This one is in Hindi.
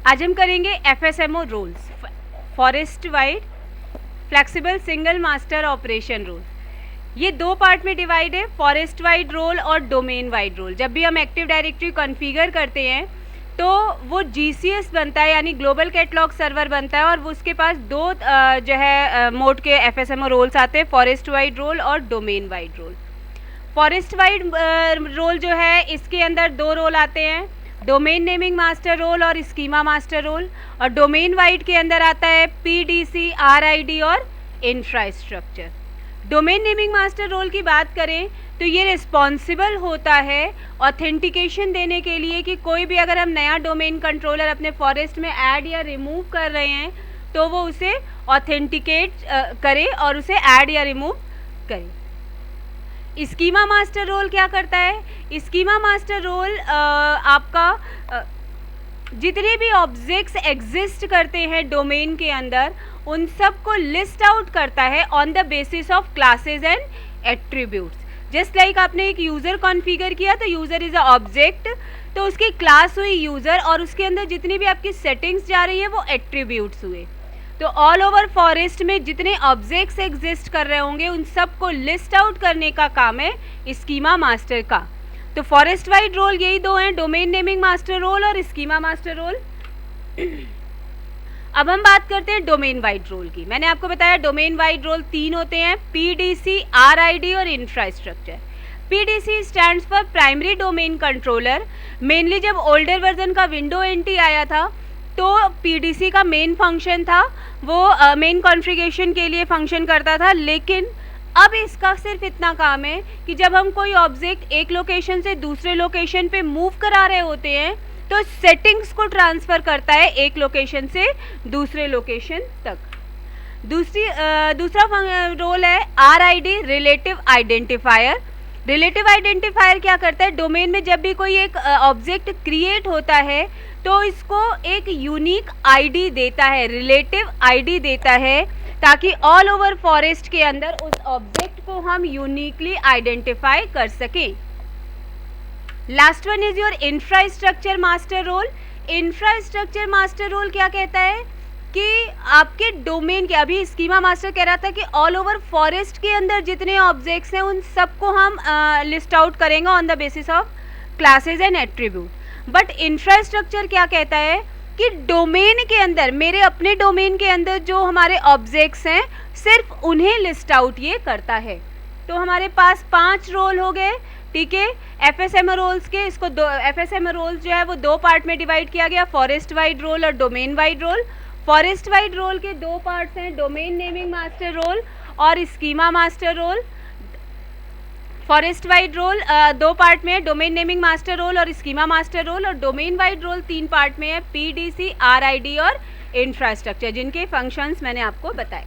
आज हम करेंगे FSMO rules, forest wide flexible single master operation rule. ये दो पार्ट में डिवाइड है, फॉरेस्ट वाइड रोल और डोमेन वाइड रोल। जब भी हम एक्टिव डायरेक्टरी कॉन्फ़िगर करते हैं तो वो जीसीएस बनता है, यानी ग्लोबल कैटलॉग सर्वर बनता है, और वो उसके पास दो जो है मोड के एफएसएमओ रोल्स आते हैं, फॉरेस्ट वाइड रोल और domain wide role. Forest wide role जो है इसके अंदर दो रोल आते हैं, डोमेन नेमिंग मास्टर रोल और स्कीमा मास्टर रोल। और डोमेन वाइड के अंदर आता है पीडीसी, आरआईडी और infrastructure. Domain naming master role की बात करें तो ये रिस्पॉन्सिबल होता है ऑथेंटिकेशन देने के लिए कि कोई भी अगर हम नया डोमेन कंट्रोलर अपने फॉरेस्ट में ऐड या रिमूव कर रहे हैं तो वो उसे ऑथेंटिकेट करे और उसे ऐड या रिमूव करे। स्कीमा मास्टर रोल क्या करता है? स्कीमा मास्टर रोल आपका जितने भी ऑब्जेक्ट्स एग्जिस्ट करते हैं डोमेन के अंदर उन सब को लिस्ट आउट करता है on the basis of classes and attributes. Just like आपने एक यूज़र कॉन्फ़िगर किया तो यूज़र इज़ अ ऑब्जेक्ट, तो उसकी क्लास हुई यूज़र और उसके अंदर जितनी भी आपकी सेटिंग्स जा रही है वो एट्रीब्यूट्स हुए। तो ऑल ओवर फॉरेस्ट में जितने ऑब्जेक्ट्स एग्जिस्ट कर रहे होंगे उन सब को लिस्ट आउट करने का काम है स्कीमा मास्टर का। तो फॉरेस्ट वाइड रोल यही दो हैं, डोमेन नेमिंग मास्टर रोल और स्कीमा मास्टर रोल। अब हम बात करते हैं डोमेन वाइड रोल की। मैंने आपको बताया डोमेन वाइड रोल तीन होते हैं, पीडीसी, आरआईडी और infrastructure. PDC stands for primary domain controller. Mainly जब ओल्डर वर्जन का विंडो एनटी आया था तो पीडीसी का मेन फंक्शन था, वो मेन कॉन्फ़िगरेशन के लिए फंक्शन करता था। लेकिन अब इसका सिर्फ इतना काम है कि जब हम कोई ऑब्जेक्ट एक लोकेशन से दूसरे लोकेशन पे मूव करा रहे होते हैं तो सेटिंग्स को ट्रांसफ़र करता है एक लोकेशन से दूसरे लोकेशन तक। दूसरा रोल है RID, relative identifier. Relative identifier क्या करता है? डोमेन में जब भी कोई एक ऑब्जेक्ट क्रिएट होता है तो इसको एक यूनिक आईडी देता है, रिलेटिव आईडी देता है, ताकि ऑल ओवर फॉरेस्ट के अंदर उस ऑब्जेक्ट को हम यूनिकली आइडेंटिफाई कर सकें। Last one is your infrastructure master role. Infrastructure master role क्या कहता है कि आपके डोमेन के, अभी स्कीमा मास्टर कह रहा था कि ऑल ओवर फॉरेस्ट के अंदर जितने ऑब्जेक्ट्स हैं उन सबको हम लिस्ट आउट करेंगे on the basis of classes and attribute. But infrastructure क्या कहता है कि डोमेन के अंदर, मेरे अपने डोमेन के अंदर जो हमारे ऑब्जेक्ट्स हैं सिर्फ उन्हें लिस्ट आउट ये करता है। तो हमारे पास 5 रोल हो गए, ठीक है, एफएसएमओ रोल्स के। इसको दो एफएसएमओ रोल्स जो है वो दो पार्ट में डिवाइड किया गया, फॉरेस्ट वाइड रोल और domain wide role. Forest wide role के दो पार्ट्स हैं, डोमेन नेमिंग मास्टर रोल और schema master role. Forest wide role दो पार्ट में है, डोमेन नेमिंग मास्टर रोल और स्कीमा मास्टर रोल। और डोमेन वाइड रोल 3 पार्ट में है, पीडीसी, आरआईडी और इंफ्रास्ट्रक्चर, जिनके फंक्शंस मैंने आपको बताए।